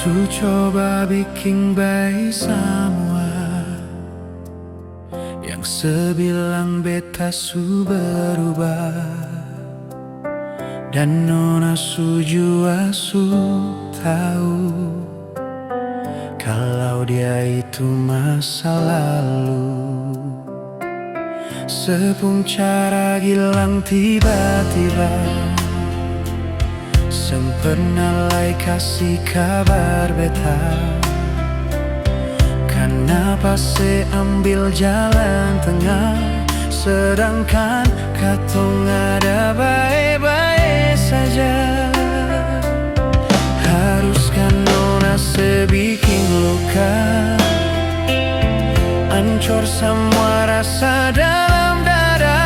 Su coba bikin baik semua yang sebilang beta su berubah. Dan nona su jua su tahu kalau dia itu masa lalu. Sepuncara gilang tiba-tiba sempena lai kasih kabar beta. Kenapa se ambil jalan tengah, sedangkan katong ada baik-baik saja. Haruskah nona se bikin luka, hancur semua rasa dalam dada?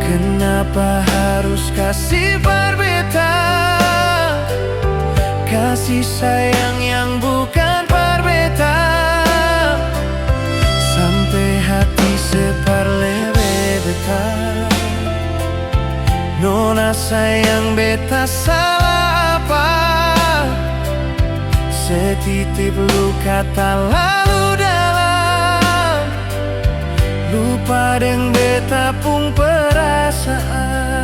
Kenapa harus kasih berbeda, kasih sayang yang bukan berbeda, sampai hati separlebe beta. Nona sayang beta salah apa? Setitip luka tak lalu dalam, lupa deng beta pun perasaan.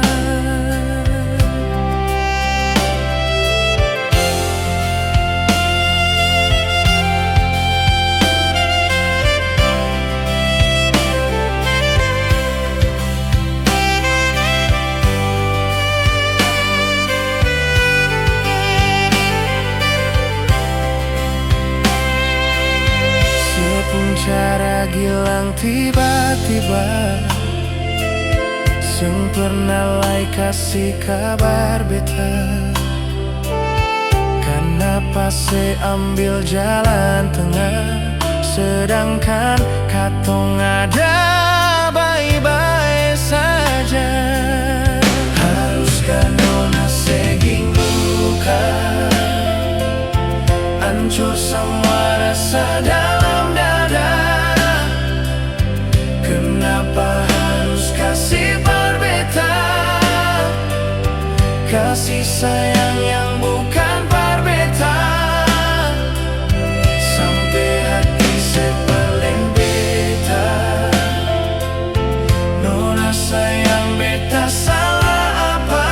Cara gilang tiba-tiba sempena lai kasih kabar beta. Kenapa se ambil jalan tengah, sedangkan katong ada baik-baik saja. Haruskah nona seging luka, hancur semua rasa dalam dada? Kenapa harus kasih berbeda, kasih sayang yang bukan berbeda, sampai hati sepaling beta. Nona sayang beta salah apa?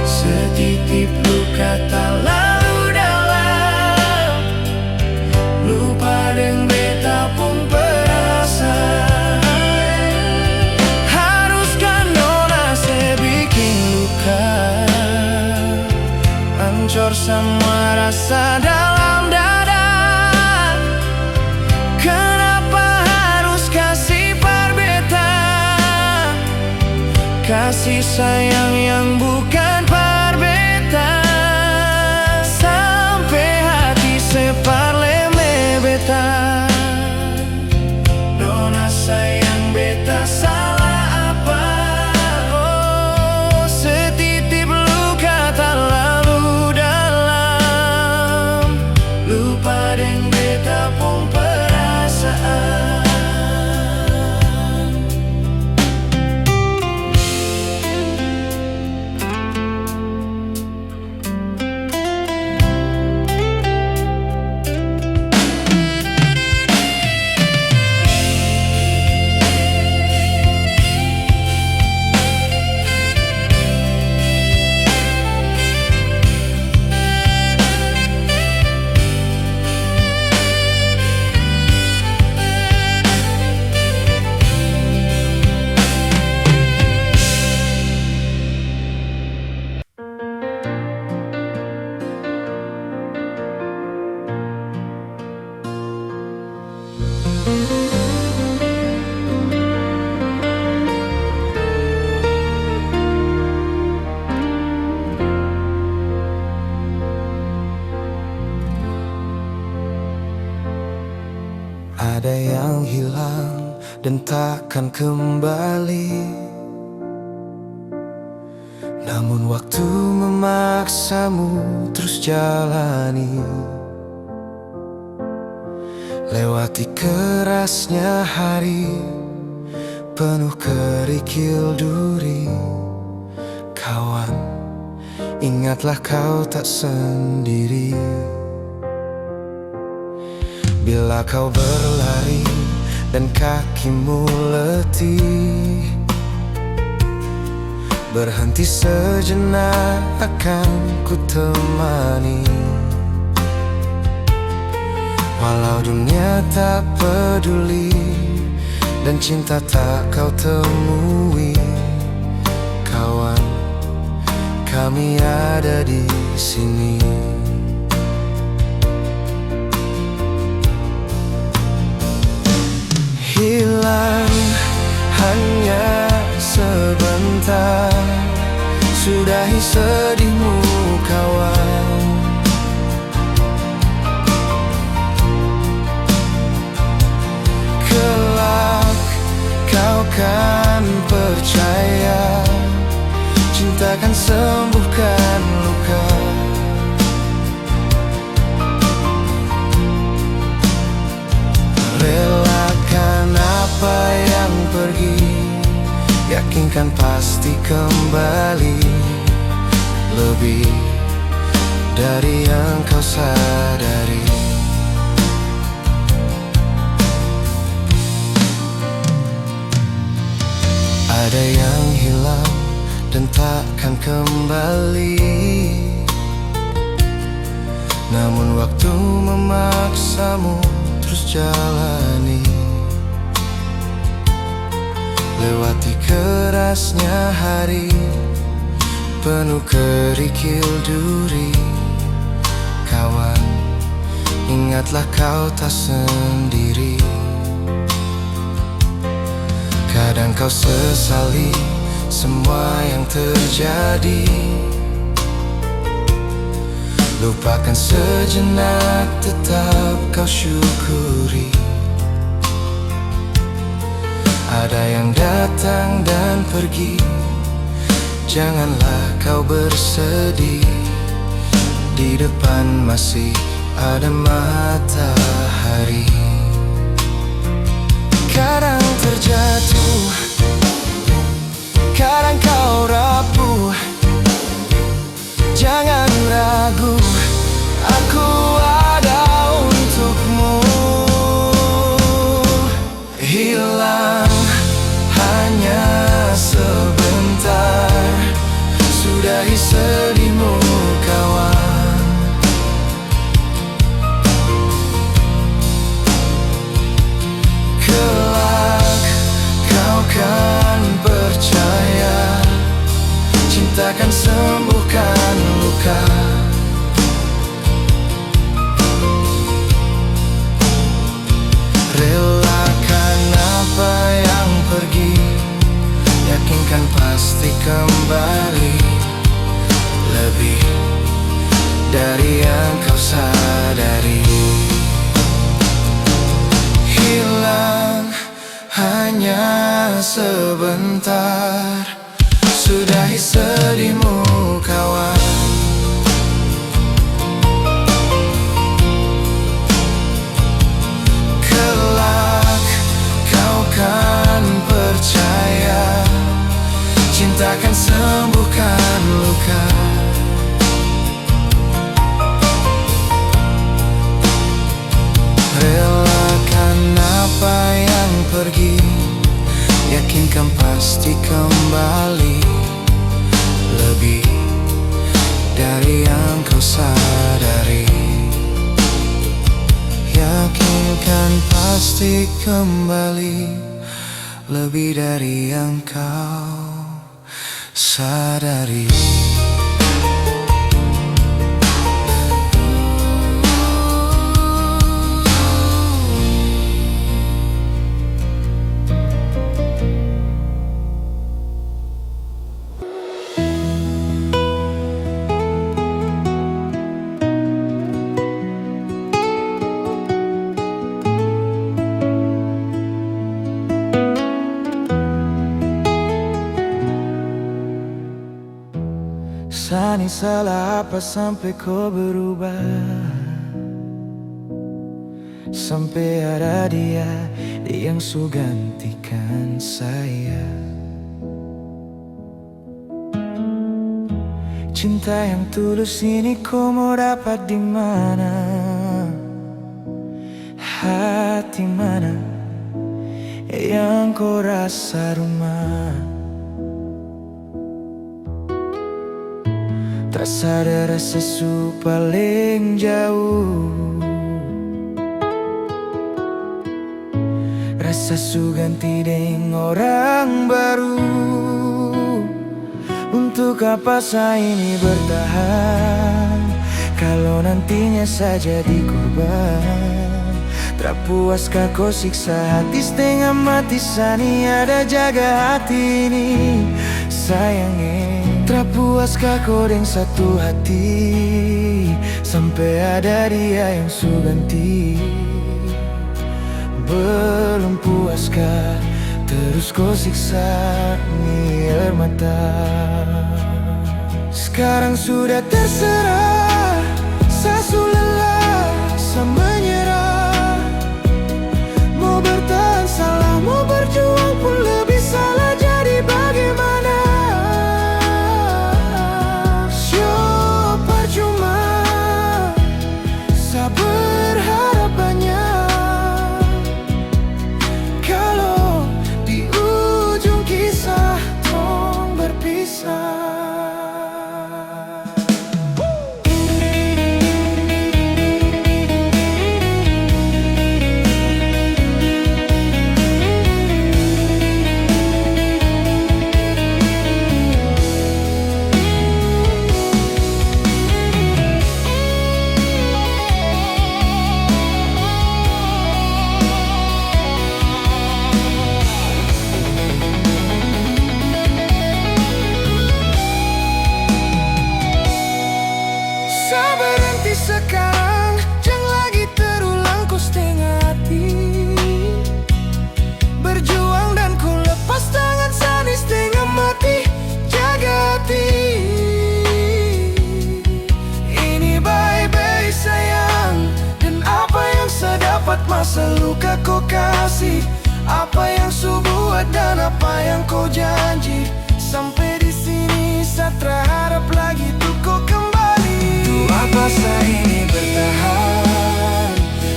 Setitip luka tak lalu dalam, lupa deng beta pun perasaan. Haruskah nona se bikin luka, hancur semua rasa dalam dada? Kenapa harus kasih berbeda, kasih sayang yang bukan berbeda, sampai hati separleme beta. Nona sayang beta salah apa? Oh, setitip luka tak lalu dalam, lupa deng beta pun perasaan. Ada yang hilang dan takkan kembali, namun waktu memaksamu terus jalani. Lewati kerasnya hari penuh kerikil duri, kawan Ingatlah kau tak sendiri. Bila kau berlari dan kakimu letih, berhenti sejenak akan ku temani. Walau dunia tak peduli dan cinta tak kau temui, kawan, kami ada di sini. Hilang hanya sebentar, sudahi sedihmu, kawan. Kelak kau kan percaya, cinta kan sembuhkan luka. Relakan apa yang pergi, yakinkan pasti kembali. Lebih dari yang kau sadari. Ada yang hilang dan takkan kembali, namun waktu memaksamu terus jalani. Lewati kerasnya hari, penuh kerikil duri, kawan, ingatlah kau tak sendiri. Kadang kau sesali semua yang terjadi, lupakan sejenak, tetap kau syukuri. Ada yang datang dan pergi, janganlah kau bersedih. Di depan masih ada matahari. Kadang terjatuh, kadang kau rapuh, jangan ragu, aku ada untukmu. Hilang hanya sebentar, sudahi sedihmu, kawan. Kelak kau kan percaya, cinta kan sembuhkan luka. Relakan apa yang pergi, yakinkan pasti kembali. Lebih dari yang kau sadari. Hilang hanya sebentar, sudahi sedihmu, kawan. Kelak kau kan percaya, cinta kan sembuhkan luka. Relakan apa yang pergi, yakinkan pasti kembali. Lebih dari yang kau sadari. Yakinkan pasti kembali. Lebih dari yang kau sadari. Sani salah apa sampai kau berubah, sampai ada dia yang su gantikan saya. Cinta yang tulus ini kau mau dapat di mana? Hati mana yang kau rasa rumah? Tak sadar rasa su paling jauh, rasa su ganti dengan orang baru. Untuk apa saya ini bertahan kalau nantinya saya jadi korban? Tak puaskah kau siksa hati setengah mati, sani ada jaga hati ini sayangnya. Tak puaskah kau dengan satu hati sampai ada dia yang su ganti? Belum puaskah terus kau siksa ni air mata? Sekarang sudah terserah, saya su lelah, saya menyerah. Mau bertahan salah, mau berjuang pun lebih salah. Jadi bagaimana? Syok percuma, saya berharap banyak. Kalau di ujung kisah tong berpisah. Berhenti sekarang, jangan lagi terulang kau setengah hati. Berjuang dan ku lepas tangan sani setengah mati. Jaga hati ini baik-baik sayang. Dan apa yang saya dapat masa luka kau kasih? Apa yang su buat dan apa yang kau janji? Sampai di sini saya terharap lagi tuh kau kembali. Apa saya ini bertahan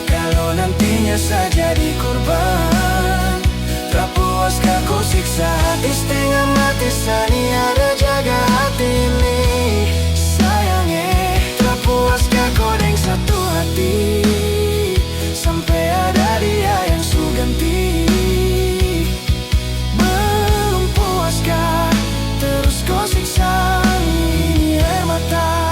kalau nantinya saya jadi korban? Tak puaskah kau siksa hati setengah mati, sani ada jaga hati ini sayangnya. Tak puaskah kau dengan satu hati sampai ada dia yang su ganti? Belum puaskah terus kau siksa ini air mata?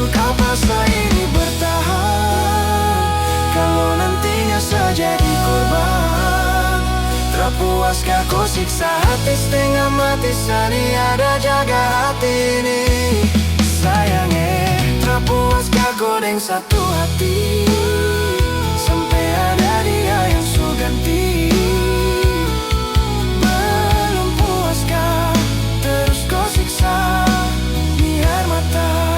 Apa saya ini bertahan kalau nantinya saya jadi korban? Tak puaskah kau siksa hati setengah mati, sani ada jaga hati ini sayangnya. Tak puaskah kau dengan satu hati sampai ada dia yang su ganti? Belum puaskah terus kau siksa ni air mata?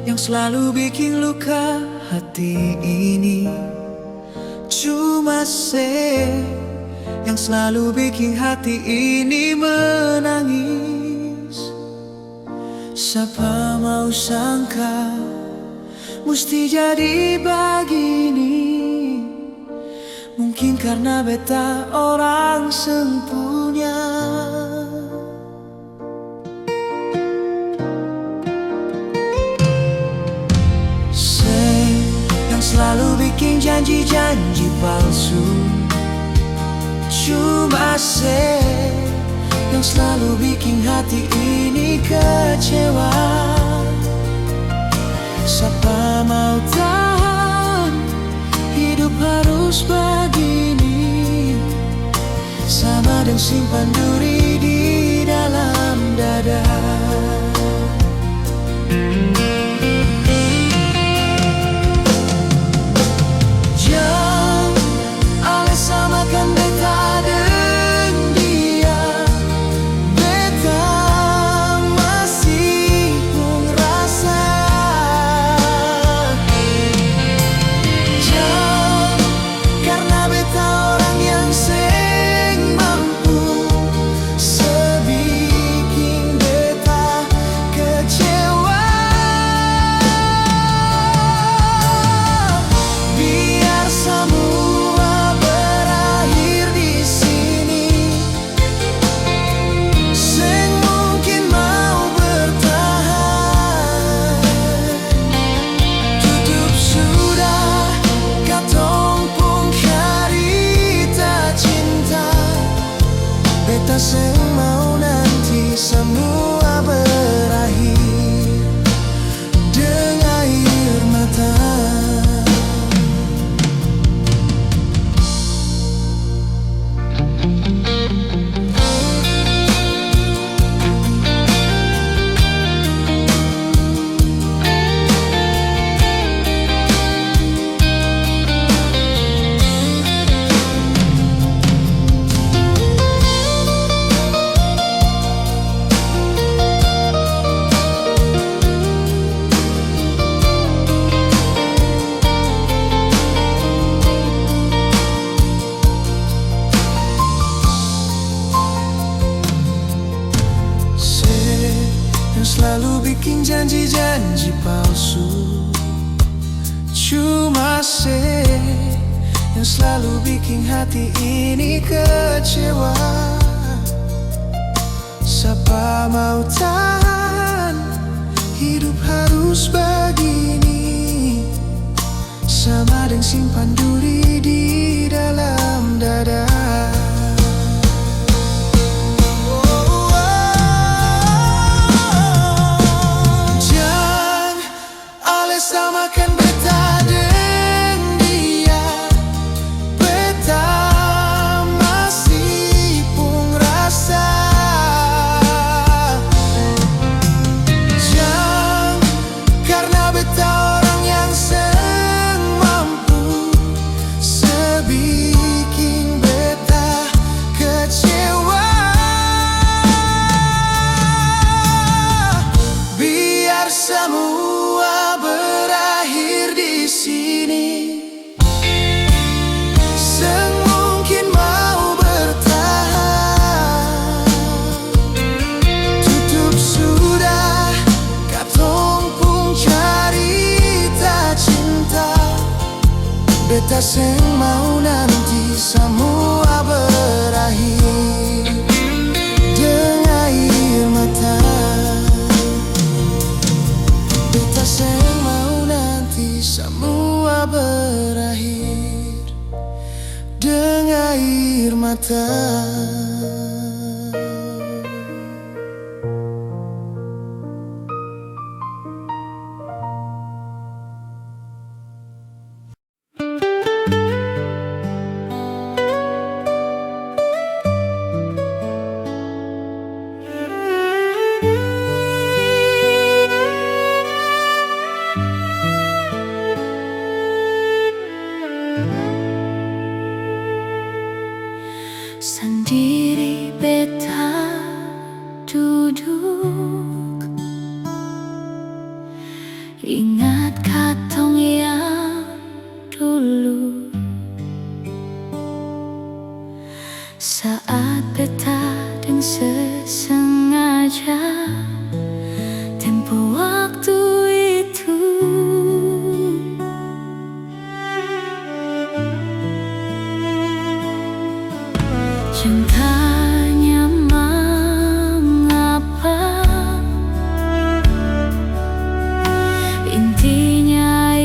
Yang selalu bikin luka hati ini cuma yang selalu bikin hati ini menangis. Siapa mau sangka mesti jadi begini? Mungkin karena beta orang sempurna. selalu bikin janji-janji palsu. Cuma saya yang selalu bikin hati ini kecewa. Siapa mau tahan hidup harus begini, sama dan simpan duri di dalam dada. Jangan ale samakan beta dengan dia. Beta masih pun rasa. Jangan karena beta orang yang seng mampu, sebikin beta kecewa. Biar semua berakhir di sini, seng mungkin mau bertahan. Tutup sudah katong pun cerita cinta. Beta seng mau nanti semua berakhir dengan air mata. Yang selalu bikin janji-janji palsu. Cuma saya yang selalu bikin hati ini kecewa. Siapa mau tahan hidup harus begini, sama dengan simpan duri di dalam dada. Samakan beta dengan dia. Beta masih pun rasa. Jangan karena beta orang yang seng mampu, sebikin beta kecewa. Biar semua berakhir di sini, seng mungkin mau bertahan. Tutup sudah katong pun cerita cinta. Beta seng mau nanti semua berakhir dengan air mata. Beta seng mau nanti semua berakhir dengan air mata. Sendiri beta duduk, ingat katong yang dulu. Saat beta dengan sesengaja tempo waktu itu. Cintanya mengapa, intinya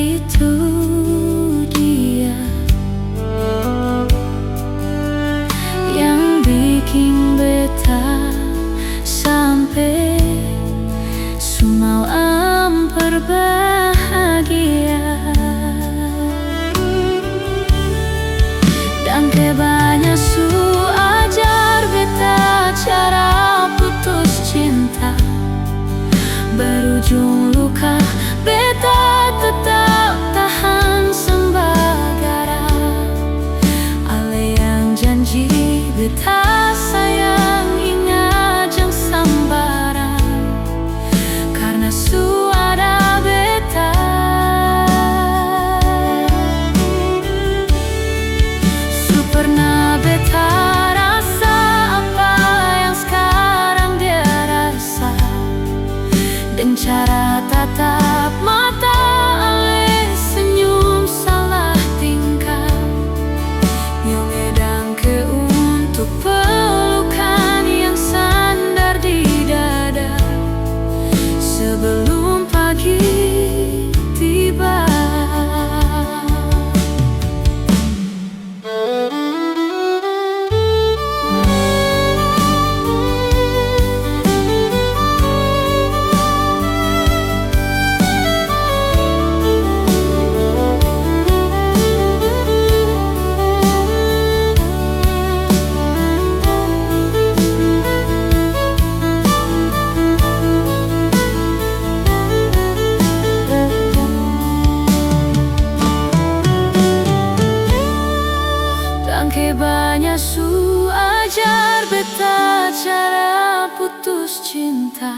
tulus cinta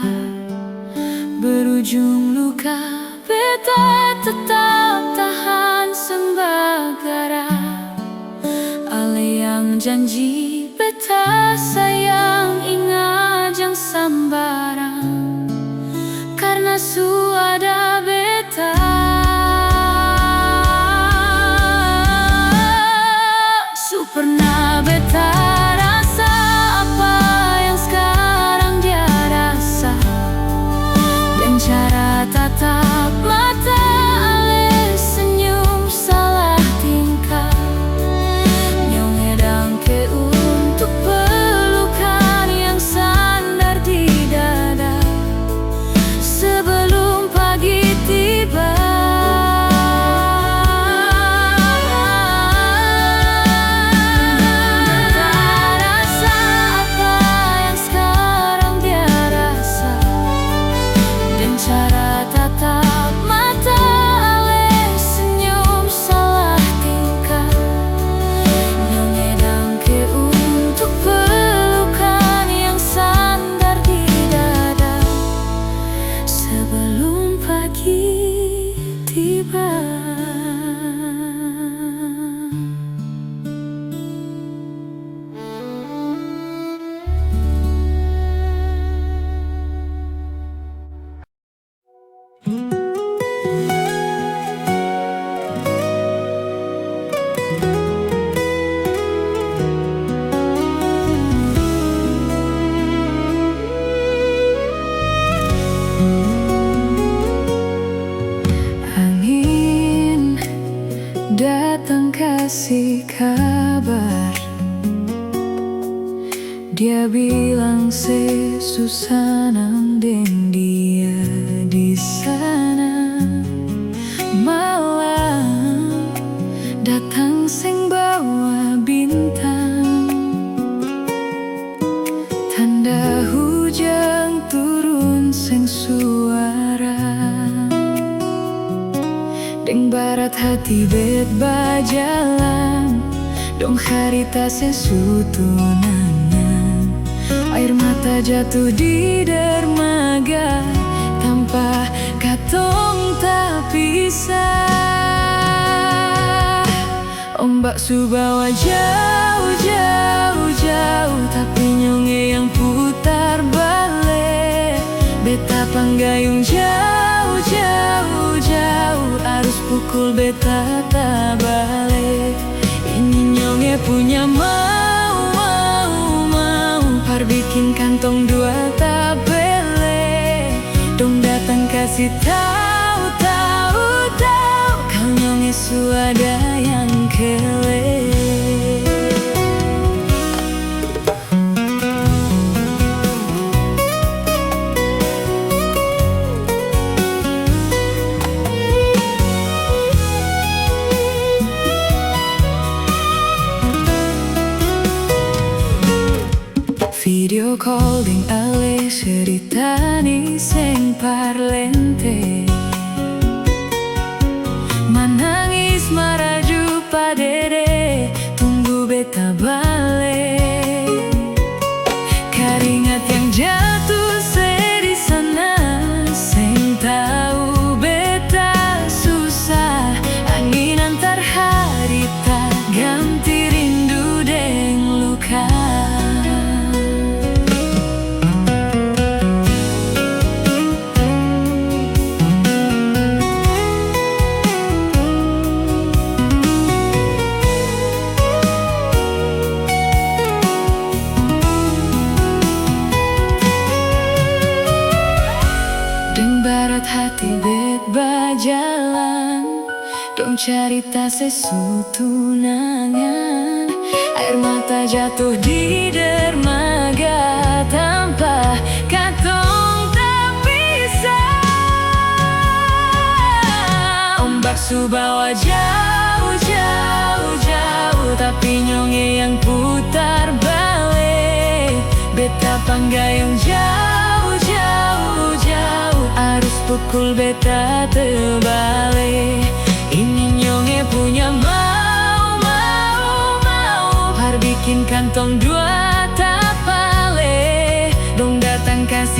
berujung luka, beta tetap tahan sembagara. Ale yang janji beta sayang ingat jang sambarang, karena su ada beta. Su pernah beta rasa apa yang sekarang dia rasa, dan cara tatap mata ale senyum salah tingkah, nyongedang ke untuk pelukan yang sandar di dada sebelum pagi tiba. Angin datang kasih kabar, dia bilang susah nandeng dia di sana. Malam datang sing bawa bintang, tanda hujan turun sing suara. Deng barat hati bet bajalan, dong harita sesutunangan. Air mata jatuh di dermaga, tanpa katong tak pisah. Ombak subawa jauh, jauh, jauh, tapi nyonge yang putar balik. Beta panggayung jauh, jauh, jauh, arus pukul beta tak balik. Ini nyonge punya mau, par bikin kantong dua tak bele. Dong datang kasih tahu, tahu, tahu, kau nyonge suada yang kele. Video calling ale ceritani seng parlente, manangis maraju padede, tunggu beta balik. Keringat yang jatuh di sana, seng tahu beta susah. Angin antar harita ganti rindu deng luka. Hati bet bajalan, dong carita sesutunangan. Air mata jatuh di dermaga, tanpa katong tak pisah. Ombak subawa jauh, jauh, jauh, tapi nyonge yang putar balik. Beta panggayung jauh, jauh, jauh, arus pukul beta terbalik. Ini nyonge punya mau, par bikin kantong dua tak bale. Dong datang kasih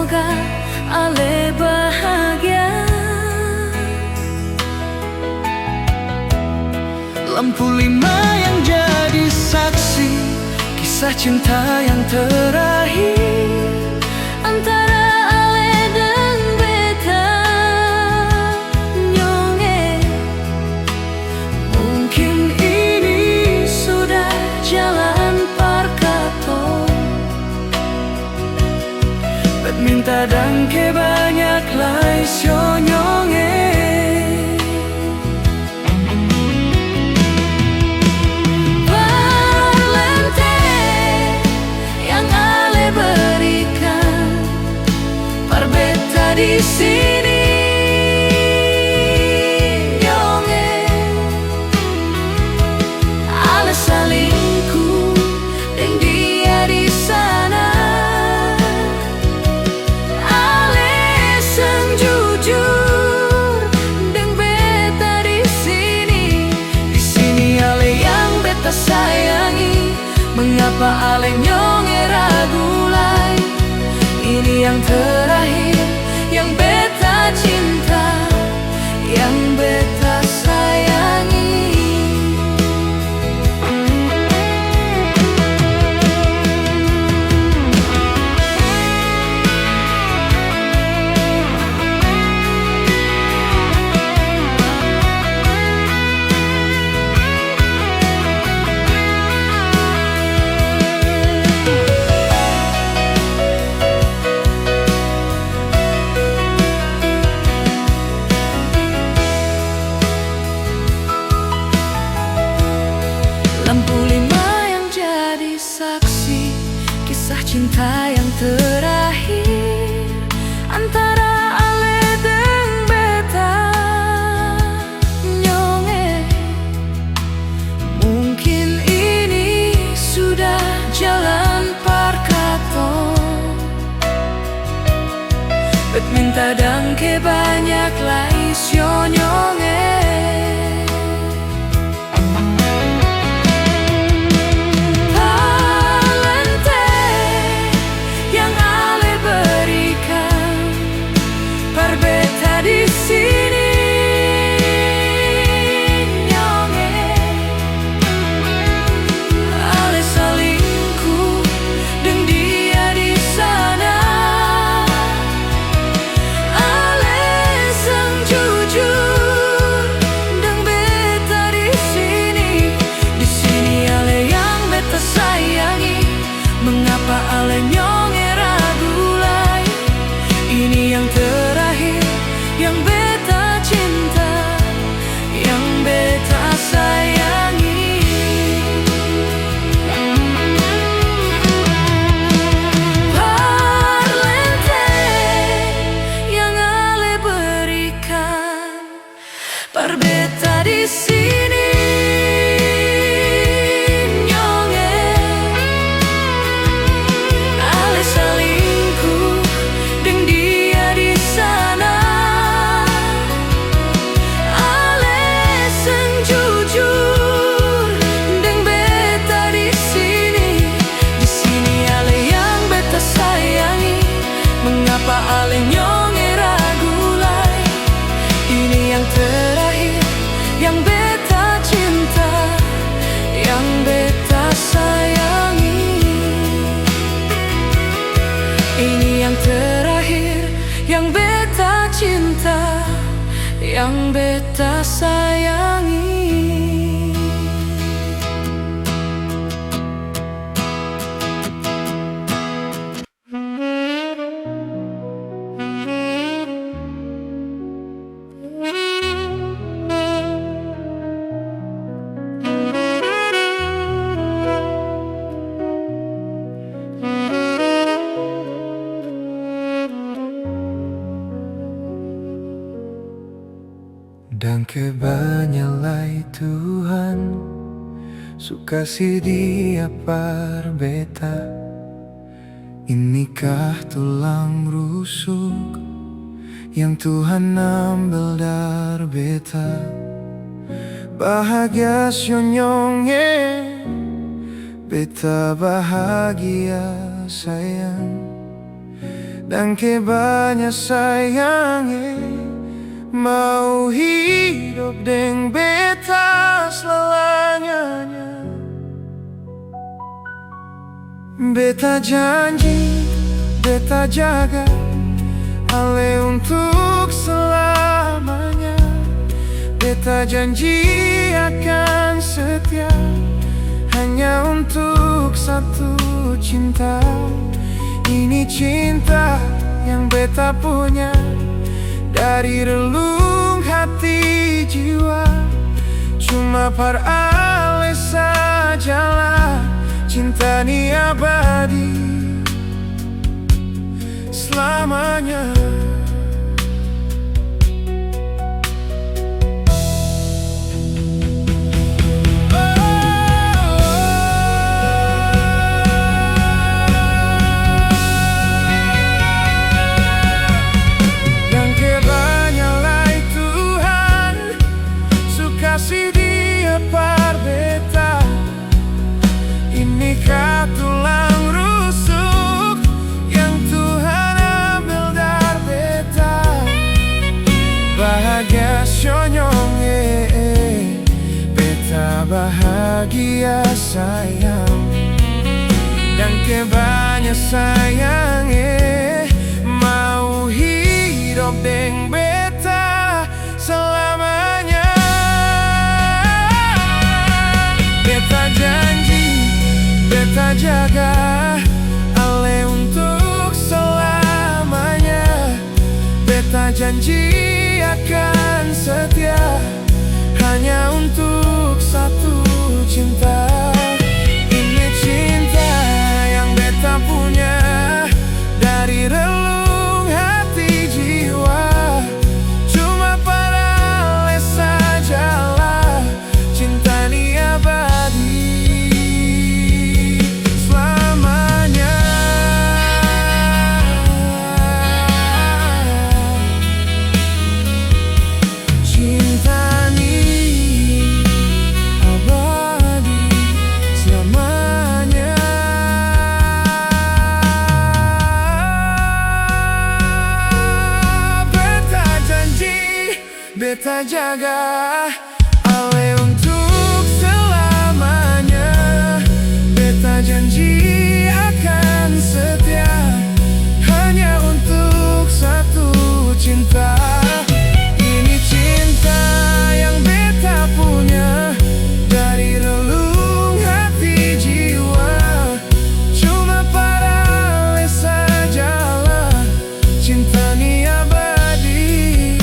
semoga ale bahagia. Lampu 5 yang jadi saksi kisah cinta yang terakhir Antara ale dan beta nyonge. Mungkin ini sudah jalan parkato. Bet minta dan ke banyak lai sio nyonge. Di sini nyonge, ale salingku deng dia di sana. Ale sang jujur deng beta di sini. Di sini ale yang beta sayangi. Mengapa ale nyonge ragu lai? Ini yang terakhir yang beta cinta, yang beta sayangi. Lampu 5 yang jadi saksi kisah cinta yang terakhir antara ale dan beta nyonge. Mungkin ini sudah jalan parkato. Bet minta dan ke banyak lai sio nyonge. Di sini nyonge, Ale salingku deng dia di sana. ale sang jujur deng beta di sini. Di sini ale yang beta sayangi. Mengapa ale nyonge ragu lai? Ini yang terakhir yang beta cinta, yang beta sayangi. Parlente yang ale berikan, Par beta di sini nyonge. Ale salingku deng dia di sana. Mengapa ale nyonge ragu lai? Ini yang terakhir yang beta cinta, yang beta sayangi. Ini yang terakhir yang beta cinta, yang beta sayangi. Dan kebanyalai Tuhan sukasi dia par beta. Inikah tulang rusuk yang Tuhan ambil dari beta? Bahagia syonyonge, beta bahagia sayang. dan ke banyak sayangi. Mau hidup deng beta selamanya. Beta janji, beta jaga ale untuk selamanya. Beta janji akan setia hanya untuk satu cinta. Ini cinta yang beta punya dari relung hati jiwa. Cuma par ale sajalah cinta ni abadi selamanya. Kasih dia par beta, ini tulang rusuk yang Tuhan ambil dari beta. Bahagia syonyong beta bahagia sayang, dan kebanyak sayang mau hidup deng beta selamanya. Beta janji, beta jaga ale untuk selamanya. Beta janji akan setia hanya untuk satu cinta. Ini cinta yang beta punya dari relung hati jiwa. Cuma para ale sajalah cinta ni abadi selamanya. Cinta ni abadi selamanya. Beta janji, beta jaga ale untuk selamanya. Beta janji akan setia hanya untuk satu cinta. Ini cinta yang beta punya dari relung hati jiwa. Cuma para ale sajalah cinta ni abadi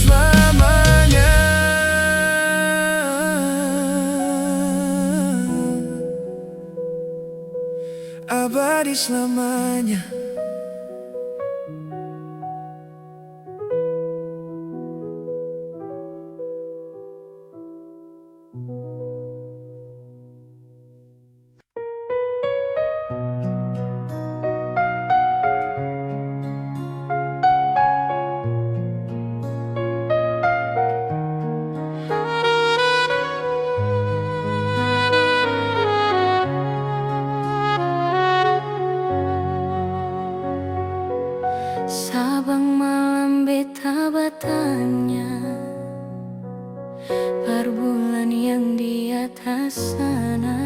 selamanya. Abadi selamanya. Sabang malam beta bertanya, per bulan yang di atas sana.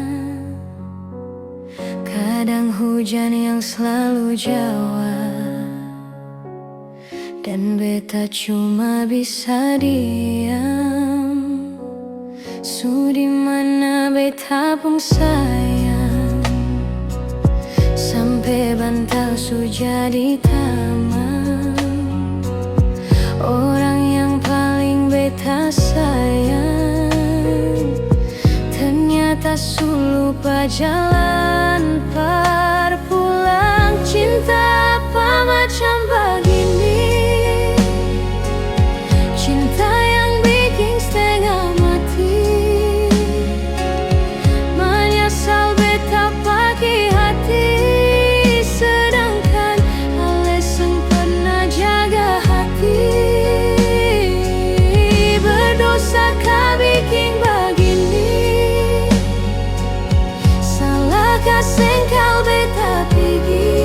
Kadang hujan yang selalu jawab, dan beta cuma bisa diam. Sudi mana beta pun sayang, sampai bantal su jadi taman. Orang yang paling beta sayang ternyata su lupa jalan par pulang. Cinta apa macam begini, cinta yang bikin setengah mati. Menyesal beta pakai hati, sedangkan ale seng pernah jaga hati. Berdosa kah bikin begini, salahkah sengkal beta pergi.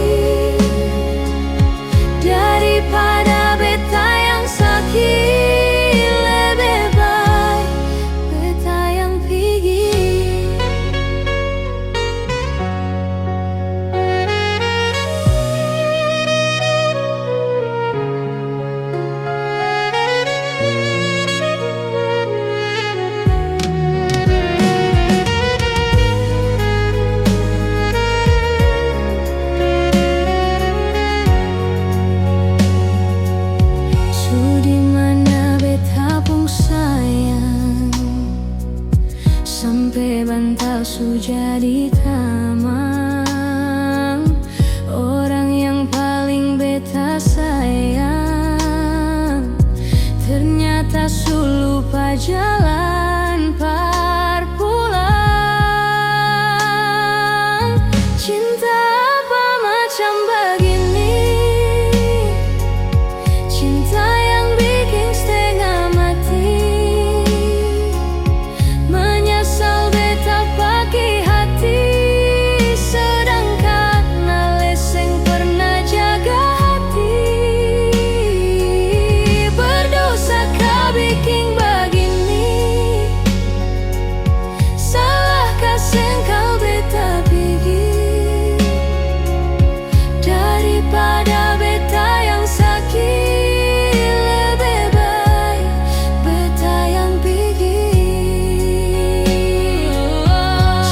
palsu jadi tamang. Orang yang paling beta sayang ternyata su lupa jalan parpulang. Cinta apa macam begini? Cinta yang bikin setengah mati. Menyesal beta pakai hati, sedangkan ales yang pernah jaga hati. Berdosa kau bikin begini. Salah kasih kau beta pergi. Daripada beta yang sakit, lebih baik beta yang pergi.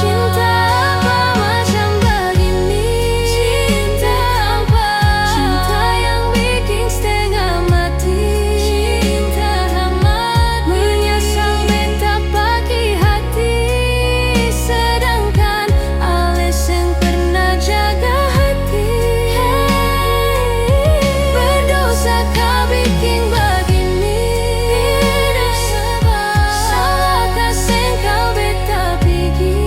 Cinta apa macam begini? Cinta apa? Cinta yang bikin setengah mati. Cinta amat menyesal beta pakai hati, sedangkan ales yang pernah jaga hati. Berdosa kau bikin begini. Salah kasih kau beta pergi.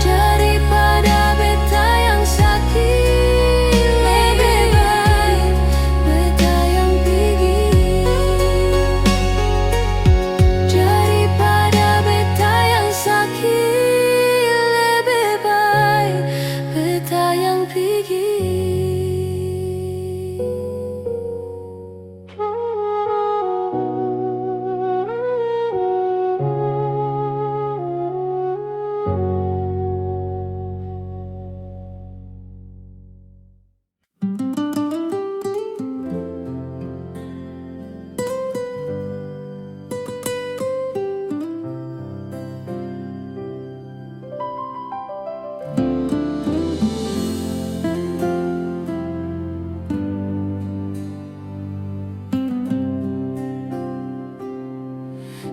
Daripada beta yang sakit, lebih baik beta yang pergi. Daripada beta yang sakit, lebih baik beta yang pergi.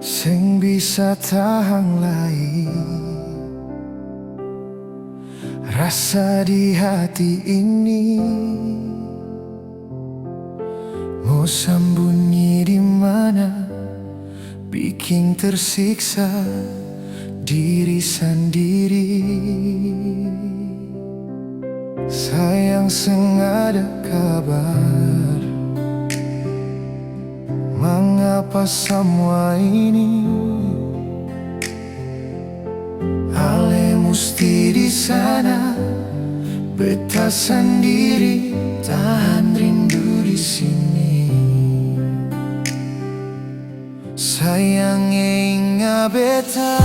Sing bisa tahan lagi rasa di hati ini. Mau sembunyi di mana, bikin tersiksa diri sendiri. Sayang sengaja kabar, mengapa semua ini? Ale musti di sana, beta sendiri tahan rindu di sini. Sayangnya ingat beta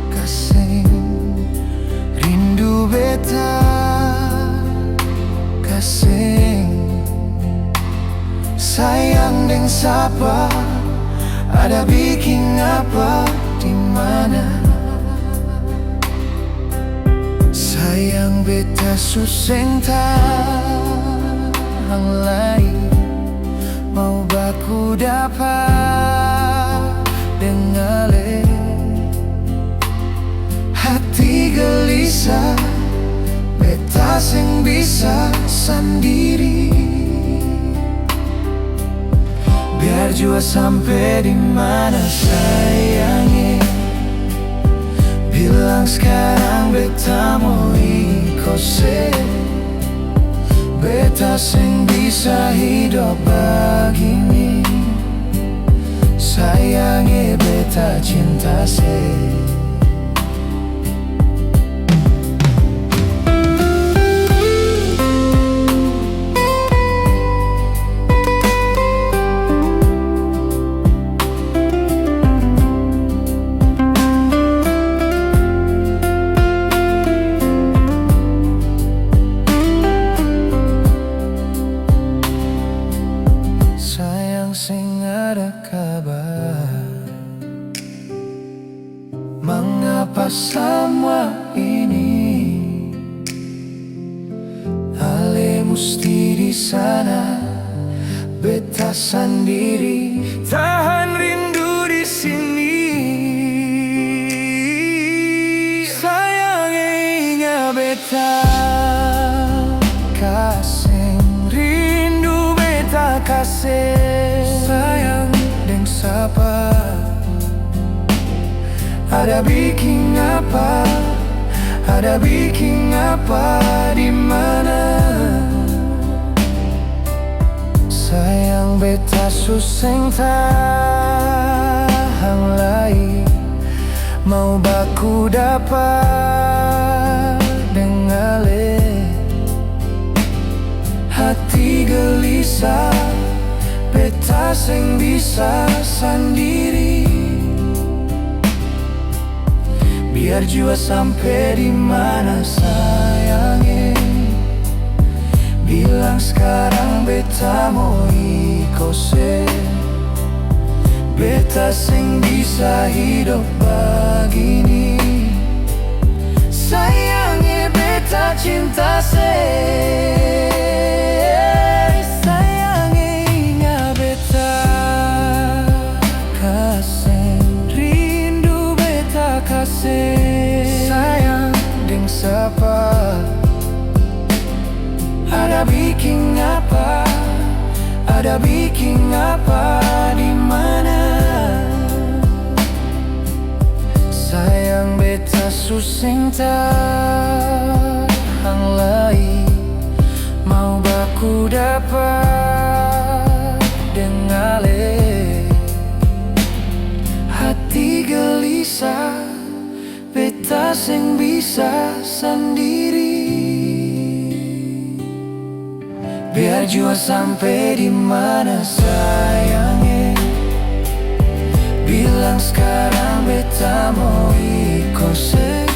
kasih rindu beta kasih. Sayang deng sapa, ada bikin apa di mana? Sayang beta suseng tahan lain, mau baku dapat dengale. Hati gelisah, beta sing bisa sendiri. Biar jua sampai di mana sayangnya, bilang sekarang beta mau ikose. Beta sing bisa hidup begini. Sayangnya beta cinta sih. Sing ada kabar, mengapa semua ini? Ale musti di sana, beta. 'Beta sendiri, tahan rindu di sini. Sayangnya beta suseng tahan lain, mau baku dapat dengale. Hati gelisah, beta sing bisa sendiri. Biar jua sampai di mana sayangnya, bilang sekarang beta mau ikose. Beta sing bisa hidup begini. Sayangnya beta cinta sih. Sayang sing ada kabar, mengapa semuanya? Ale musti di sana, beta sendiri. kasih sayang deng sapa. Ada bikin apa? Ada bikin apa di mana? Sayang beta suseng tahan lagi, mau baku dapat dengale. Hati gelisah, beta seng bisa sendiri. Biar jua sampai di mana sayangnya. Bilang sekarang beta mau ikose. Beta seng bisa hidup begini. Sayangnya beta cinta se. Sayangnya ingat beta kasih. Rindu beta kasih. Sayang deng sapa. Ada bikin apa? Ada bikin apa di mana? Sayang beta suseng tahan lagi, mau baku dapat dengale. Hati gelisah, beta seng bisa sendiri. Biar jua sampai di mana sayangnya. Bilang sekarang beta mau ikose.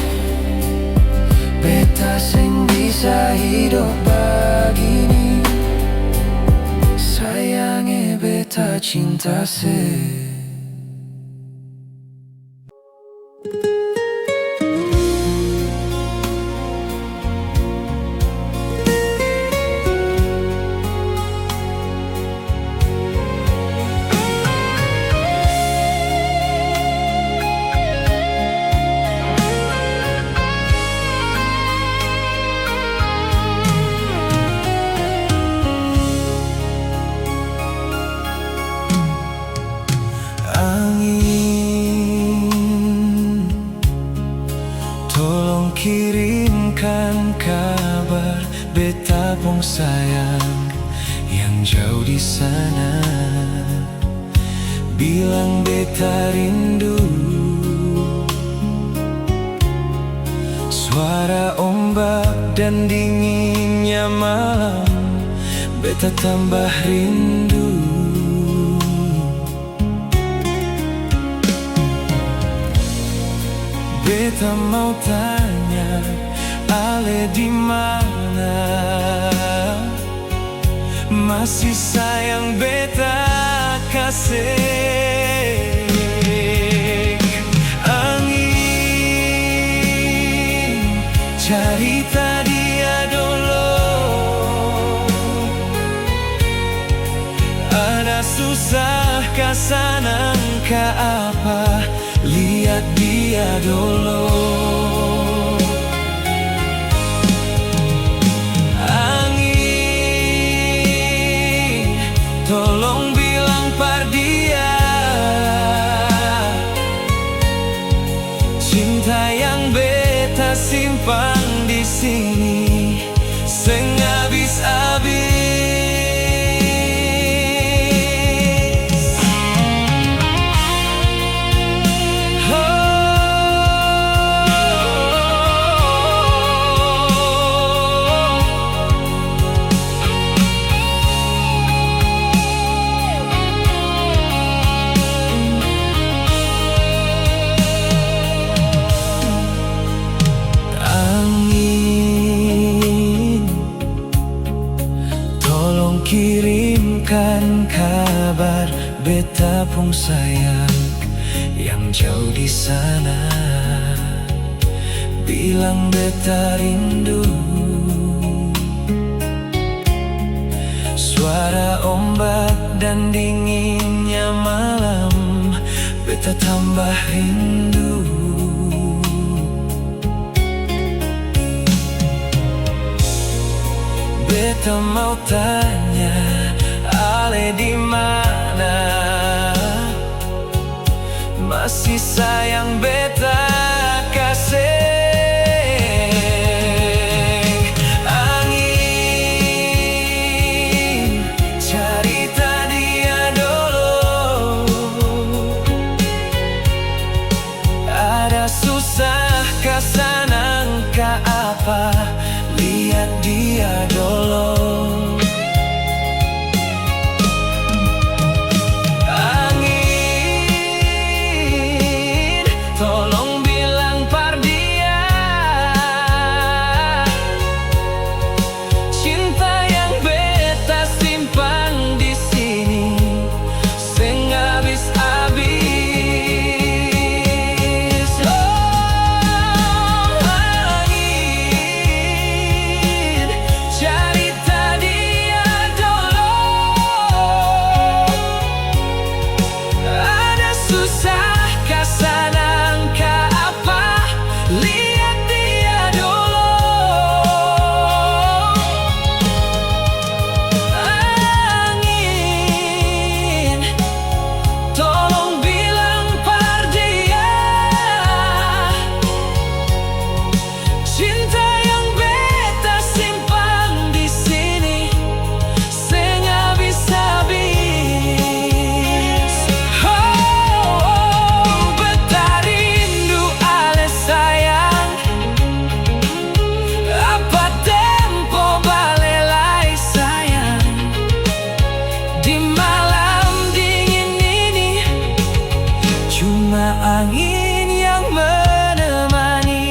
Beta seng bisa hidup begini. Sayangnya beta cinta se. Tolong kirimkan kabar beta pung sayang yang jauh di sana. Bilang beta rindu. Suara ombak dan dinginnya malam, beta tambah rindu. Beta mau tanya, ale di mana? Masih sayang beta kasih. Angin cerita dia dulu. Ada susah kasanang ke apa? Lihat dia dulu. Angin, tolong bilang par dia. Cinta yang beta simpan di sini seng habis-habis. Kirimkan kabar beta pung sayang yang jauh di sana. Bilang beta rindu. Suara ombak dan dinginnya malam, beta tambah rindu. Beta mau tanya, balik di mana? Masih sayang beta kasih. Susahkah sanangka apa, lihat dia dulu. Angin, tolong bilang par dia, cinta yang beta simpan di sini sing habis-habis. Angin yang menemani.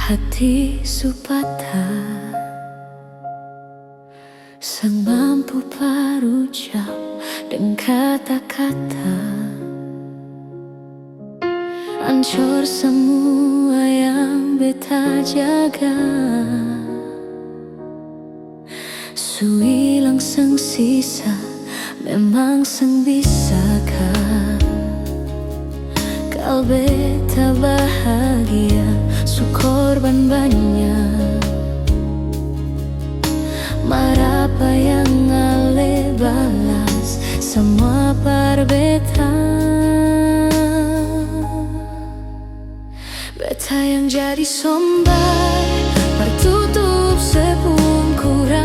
Hati supatah sang mampu parucap dengan kata-kata, hancur semua yang beta jaga. Su hilang sang sisa, memang sang bisakah kau beta bahagia? Su korban banyak, marapa yang ale balas semua perbeta. Beta yang jadi sombai, tertutup sepungkuran,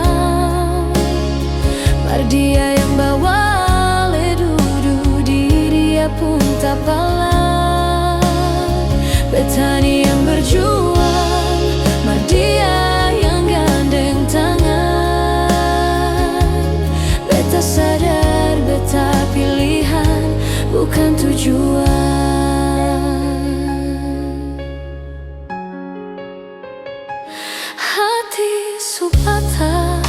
mar dia yang bawa le dudu diri dia pun tak pala. Beta ni yang berjuang, mar dia yang gandeng tangan. Beta sadar beta pilihan bukan tujuan. Hati supatah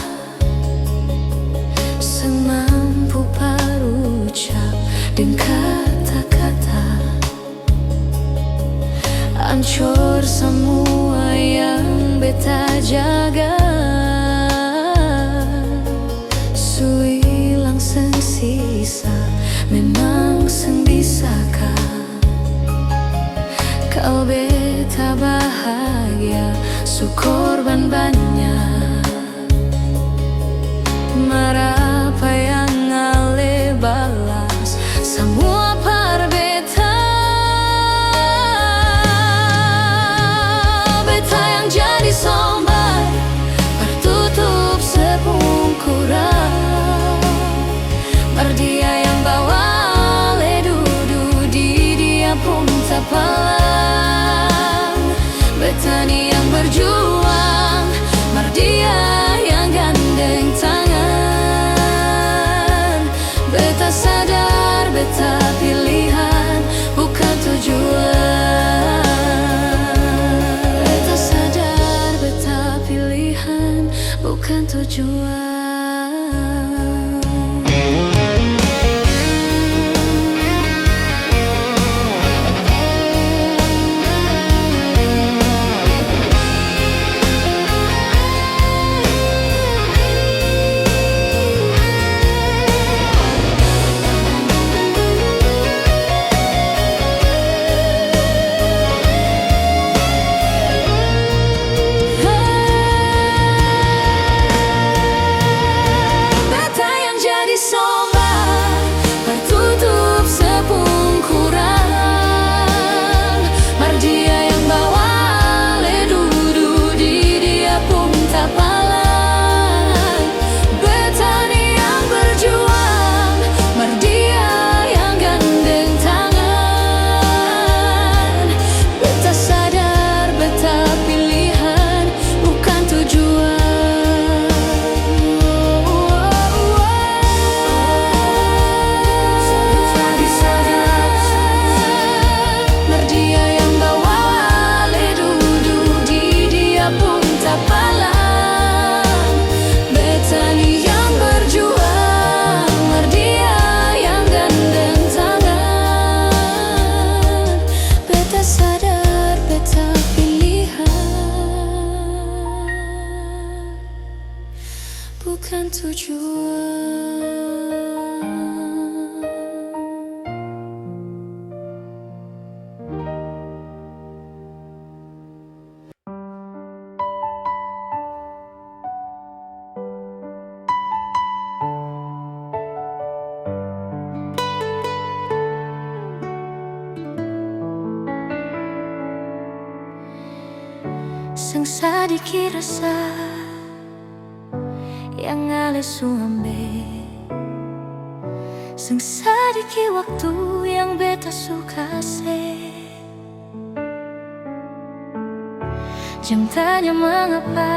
sang mampu parucap dengan kata-kata, hancur semua yang beta jaga. Su hilang sang sisa, memang sang bisakah kau beta bahagia? Su korban banyak, marapa yang ale balas semua perbeta. Beta yang jadi sombai, tertutup sepungkuran, mar dia yang bawa le dudu di dia pun tak palang. Beta ni yang berjuang, mar dia yang gandeng tangan. tujuan. Bukan tujuan. Sang sadiki rasa yang ale suambe, sang sadiki waktu yang beta suka se. Jam tanya mengapa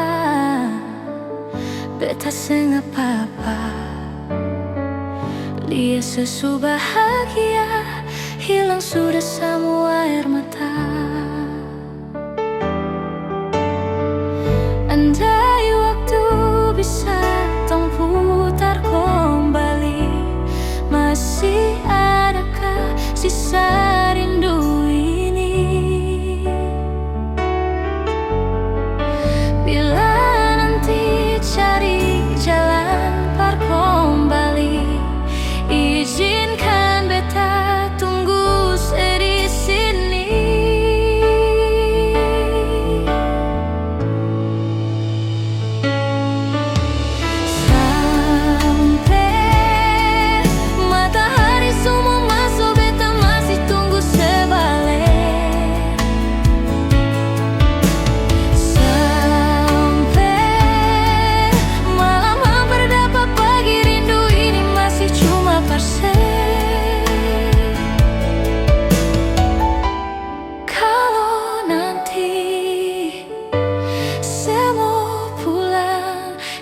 beta seng apa-apa, dia sesu bahagia, hilang sudah semua air mata. Andai waktu bisa tong putar kembali, masih adakah sisa rindu ini? Bila nanti cari jalan par kembali, izinkan beta tunggu di sini.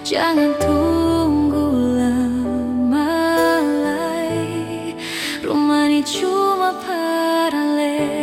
Jangan tunggu lama lagi, rumah ini cuma paralel.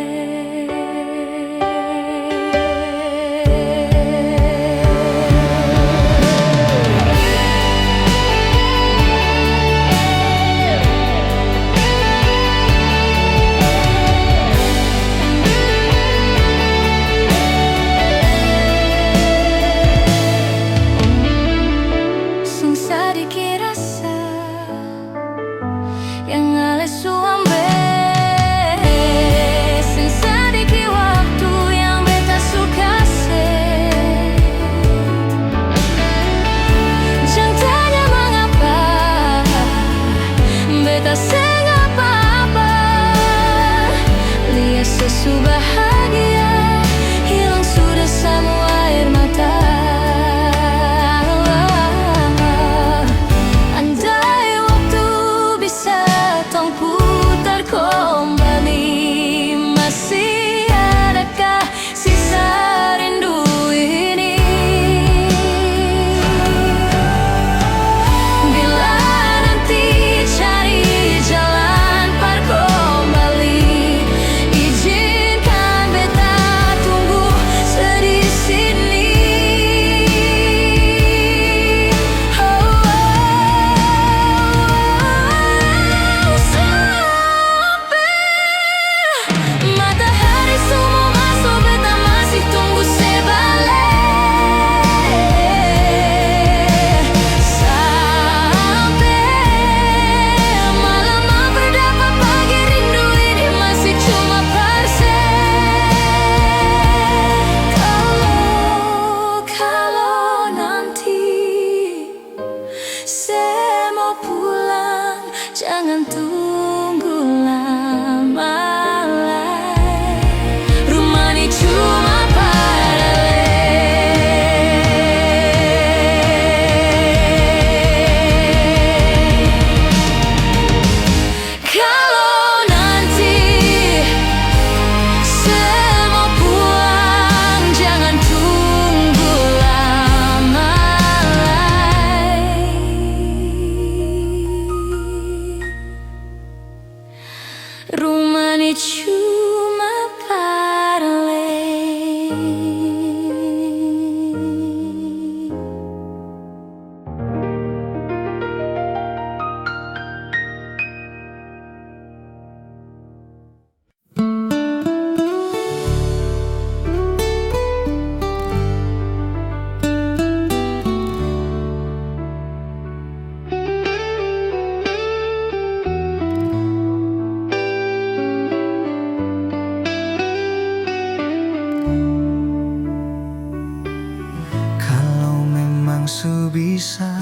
Bisa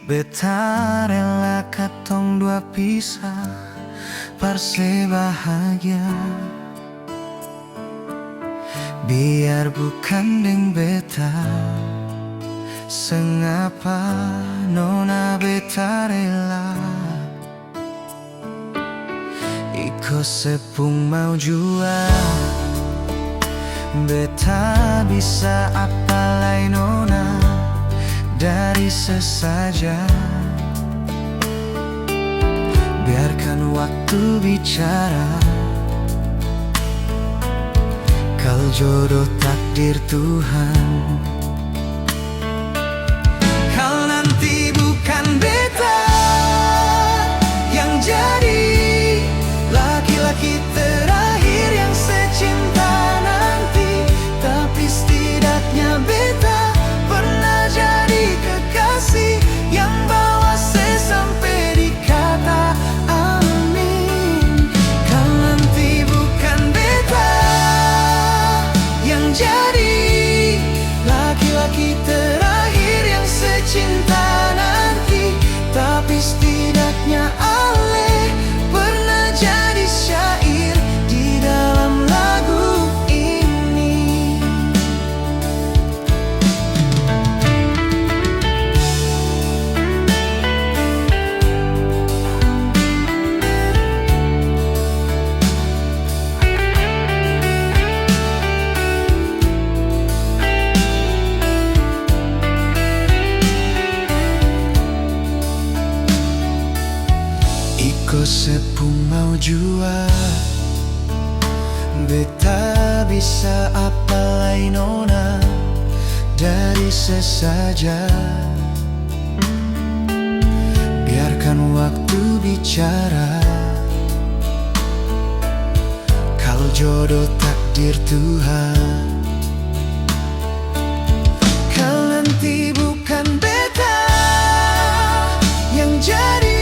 beta rela katong dua pisah parse bahagia, biar bukan deng beta sengapa nona beta rela iko sepung mau jua. Beta bisa apalai nona dari sesaja, biarkan waktu bicara. Kal jodoh takdir Tuhan, kal nanti bukan beta yang jadi laki-laki terakhir yang secinta nanti, tapi setidaknya beta pernah jadi kekasih yang bawa saya sampai di kata amin. Kal nanti bukan beta yang jadi laki-laki terakhir yang secinta nanti, tapi setidaknya ale pernah jadi syair di dalam lagu ini. Iko sepung mau jua, beta bisa apalai nona dari sesaja, biarkan waktu bicara. Kal jodoh takdir Tuhan, kal nanti bukan beta yang jadi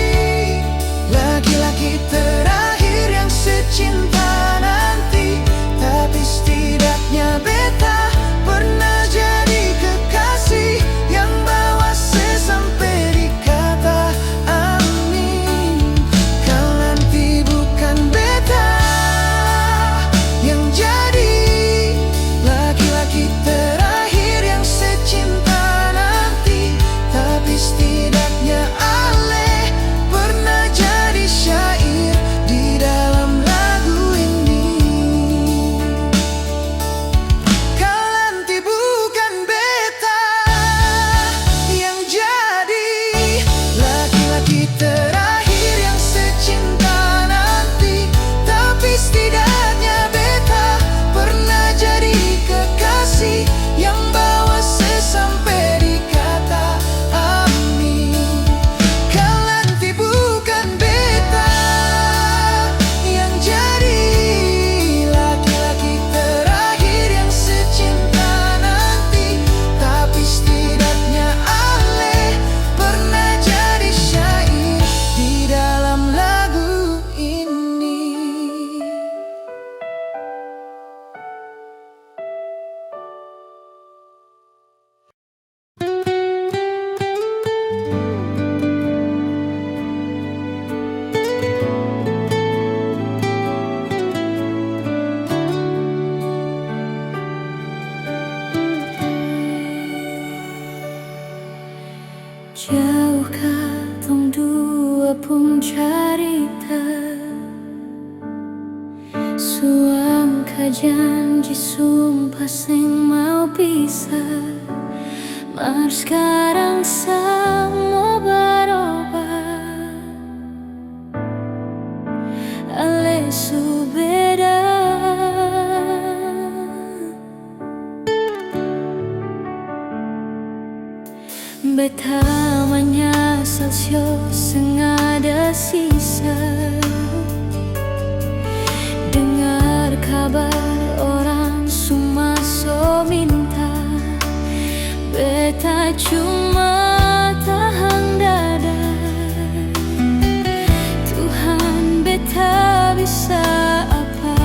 laki-laki terakhir yang secinta nanti, tapi setidaknya beta pernah jadi kekasih yang bawa saya sampai di kata amin. Kal nanti bukan beta yang jadi laki-laki terakhir yang secinta nanti, tapi setidaknya ale pernah jadi syair di dalam lagu ini. Kal nanti bukan beta yang jadi laki-laki terakhir yang secinta nanti, tapi setidaknya beta pernah jadi kekasih yang bawa saya sampai di kata amin. Kal nanti bukan beta yang jadi laki-laki terakhir yang secinta nanti, tapi setidaknya ale pernah jadi syair di dalam lagu ini. Jauhkah tong dua pun carita, suangka janji sumpah sing mau pisah, mar sekarang sama berubah. Ale su beda, Beta menyesal sing ada sisa. Dengar kabar orang semua so minta, beta cuma tahan dada. Tuhan, beta bisa apa?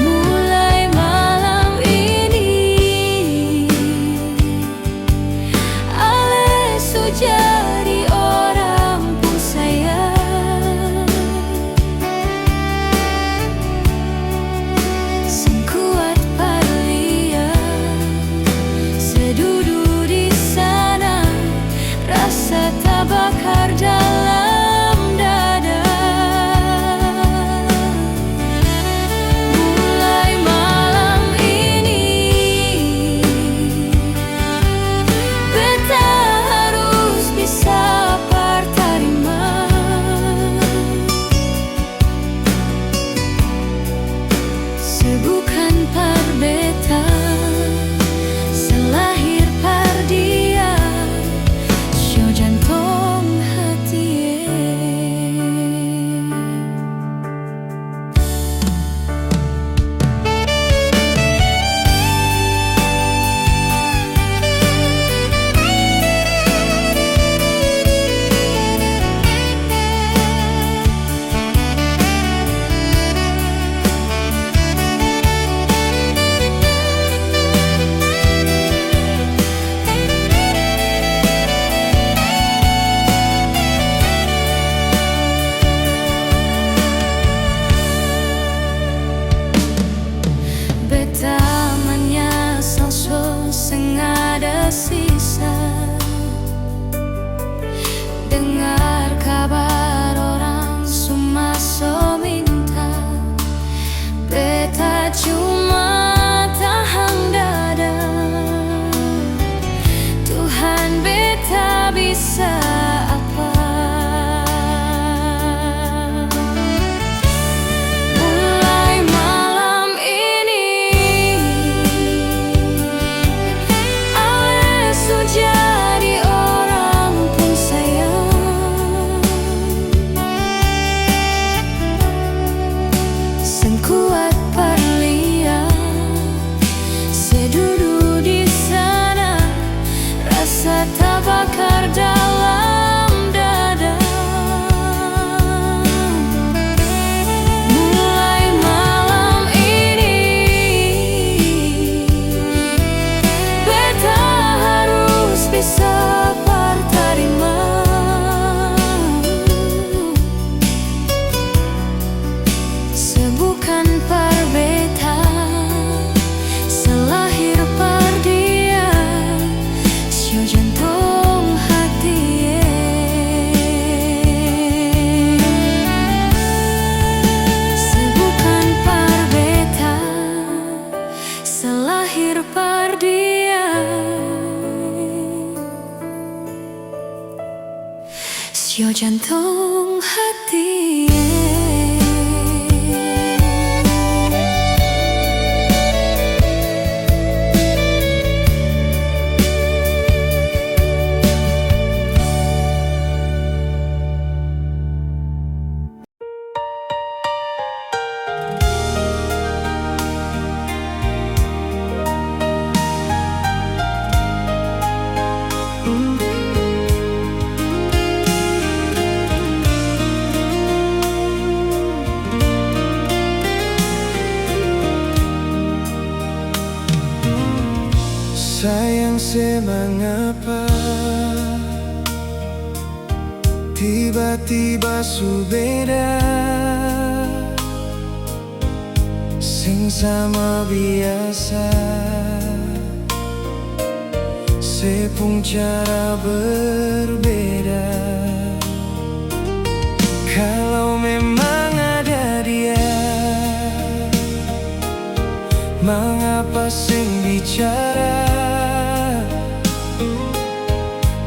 Mulai malam ini ale so jadi orang pun sayang. Sekuat parlia sedudu di sana, rasa tak bakar dalam dada. Mulai malam ini beta harus bisa terima. Sebukan par beta selahir par dia, sio jantung hati. Beta menyesal sing ada sisa. Dengar kabar orang semua so minta, beta cuma tahan dada. Tuhan, beta bisa apa? Mulai malam ini ale so jadi orang pun sayang. Sekuat parlia sedudu di sana, rasa tak bakar dalam dada. Mulai malam ini beta harus bisa terima. Sebukan par beta selahir par dia, sio jantung hati. Sebukan par beta selahir par dia, sio jantung hati. Sayang, semangapa tiba-tiba su beda, sing sama biasa, sepung cara berbeda. Kalau memang ada dia, mengapa sing bicara?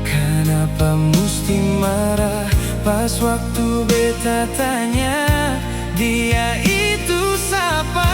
Kenapa mesti marah pas waktu beta tanya dia itu siapa?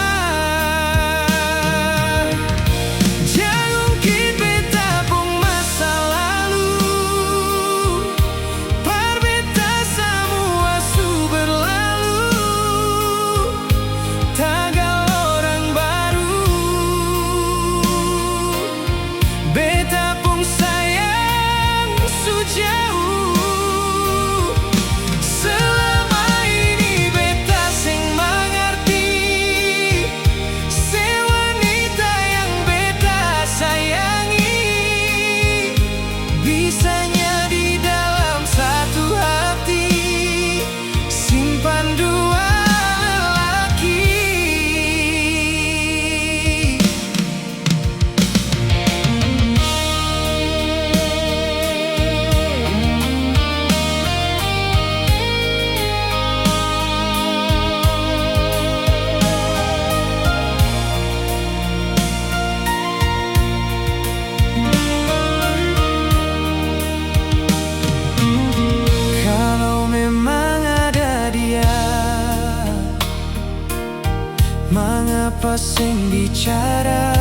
Mengapa sing bicara?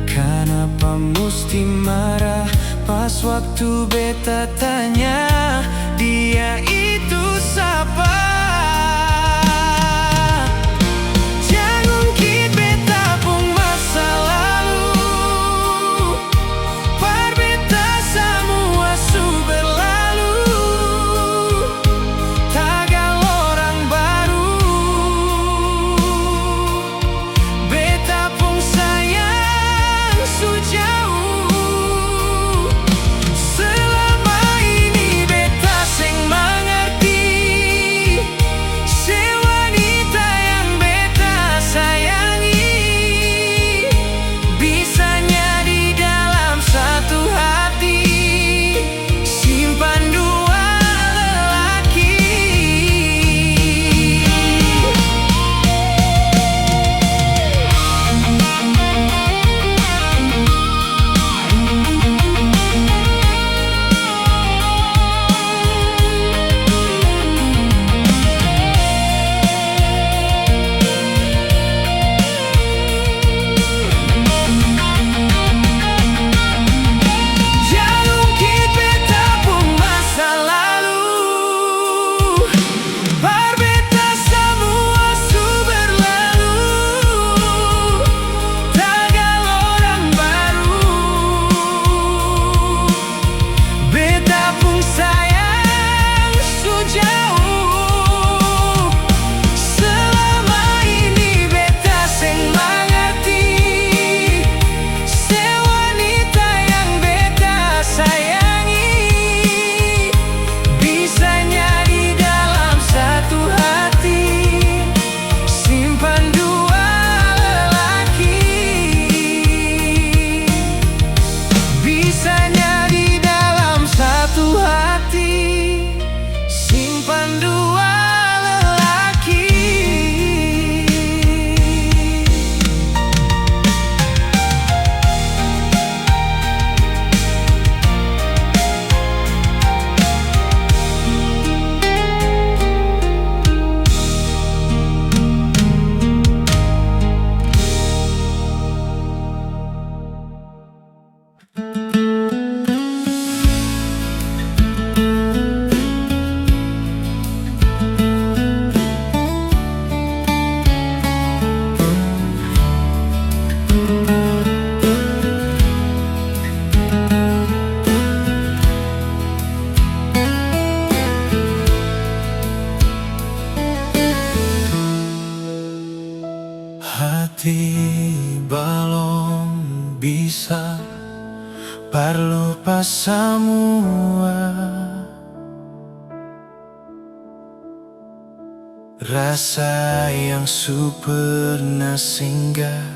Kenapa mesti marah pas waktu beta tanya dia itu siapa? Hati belum bisa berlupa semua rasa yang pernah singgah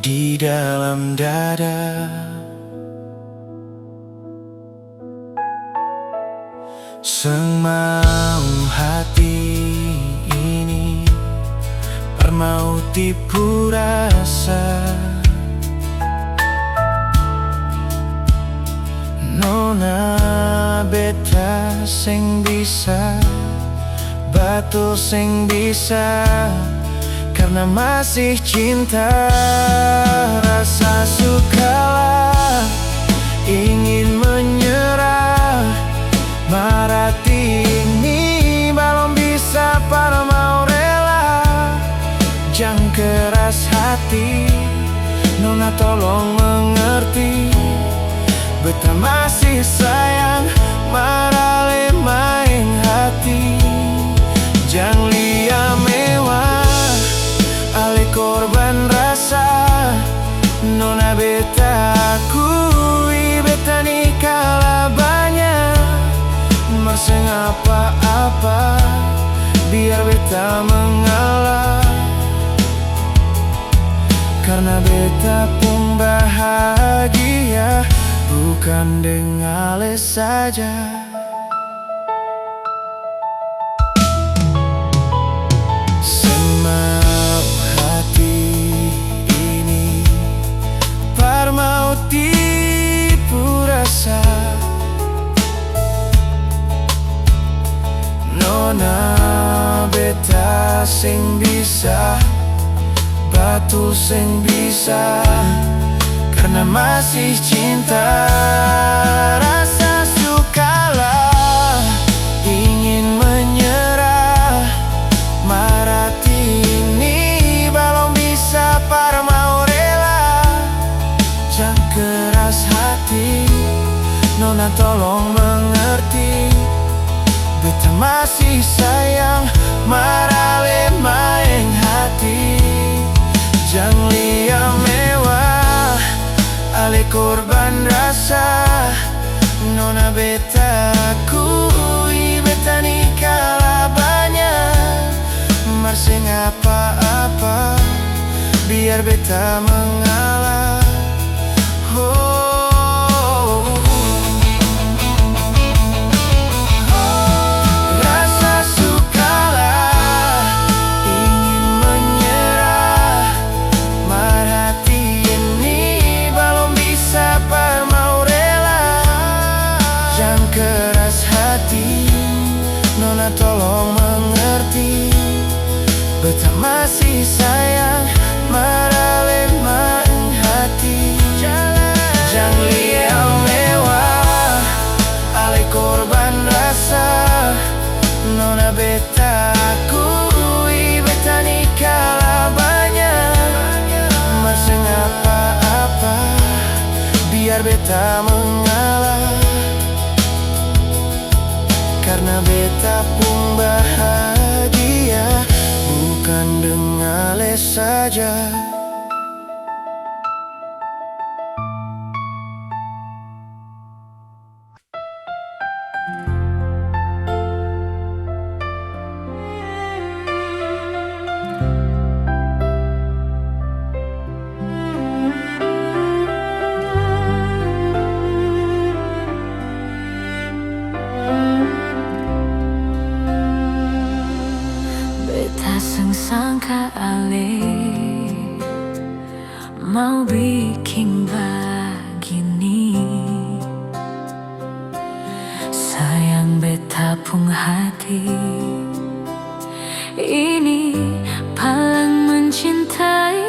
di dalam dada. Semau hati ini mau tipu rasa, nona beta sing bisa, batu sing bisa, karena masih cinta. Rasa sukalah ingin menyerah, marati ini belum bisa para mau rela. Jangan keras hati, nona tolong mengerti, beta masih sayang, marale main hati. Jangan lia mewah, ale korban rasa, nona beta akui, beta ni kalah banyak, merseng apa-apa, biar beta mengalah. Karena beta pun bahagia, bukan dengan ale saja. Semau hati ini par mau tipu rasa, nona beta sing bisa, batu sing bisa, karena masih cinta. Rasa sukalah ingin menyerah, marati ini belum bisa para mau rela. Jangan keras hati, nona tolong mengerti, beta masih sayang, marale maeng hati. Jangan lihat mewah, ale korban rasa, nona beta akui, beta nikah banyak, marsing apa-apa, biar beta mengalah. Rasa sukalah ingin menyerah, marati ini belum bisa par mau rela. Jangan keras hati, nona tolong mengerti, beta masih sayang, marale maeng hati. Jangan lihat mewah, ale korban rasa, nona beta akui, beta nikah banyak, marsing apa-apa, biar beta mengalah, karena beta pun bahagia, bukan dengan les saja. Sangka ale mau bikin begini, sayang beta pun hati ini paling mencintai,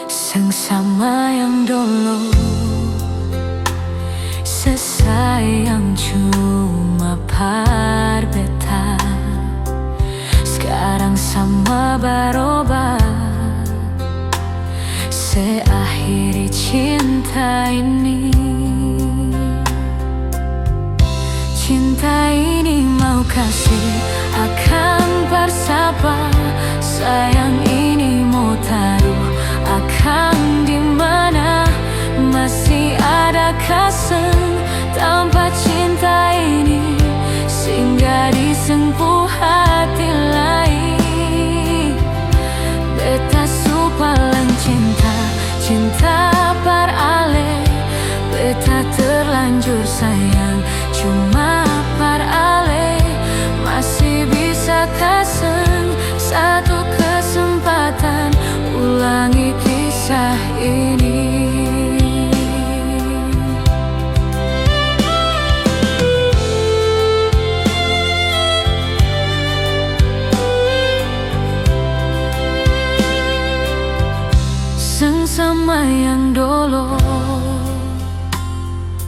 sengsama yang dulu, sesayang cuma par beta, sekarang sama berubah, seakhiri cinta ini. Cinta ini mau kasih akan bersapa, sayang ini mau taruh akan dimana, masih ada kasih tanpa cinta ini, singgah di sengpuh hati lain. Beta supalang cinta, cinta parale, beta terlanjur sayang, cuma parale, masih bisa kasih satu kesempatan, ulangi kisah ini. Sama yang dulu,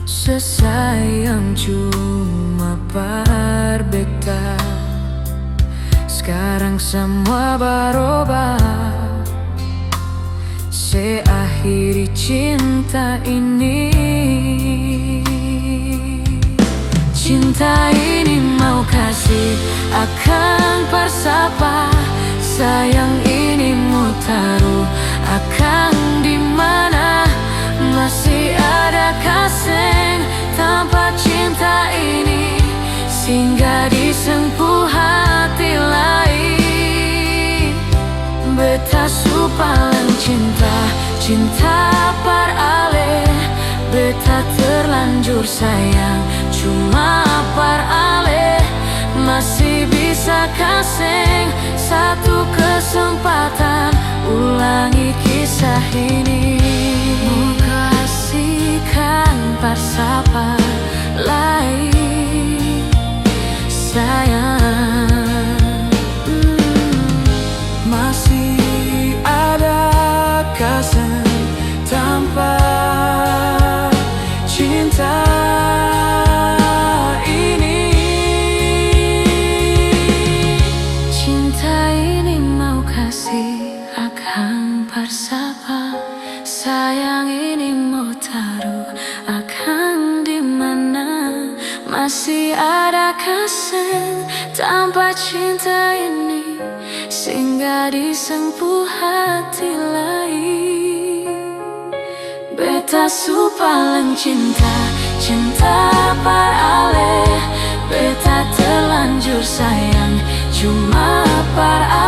sesayang cuma par beta, sekarang semua berubah, seakhiri cinta ini. Cinta ini mau kasih akan bersapa, sayang ini mau taruh akan dimana, masih ada kasih tanpa cinta ini, singgah di sengpuh hati lain. Beta supalang cinta, cinta parale, beta terlanjur sayang, cuma parale, masih bisa kasih satu kesempatan, ulangi kisah ini. Mau kasihkan bersapa lain, sayang. sen tanpa cinta ini singgah disempuh hati lain. Beta su paling cinta par ale. Beta terlanjur sayang cuma par ale.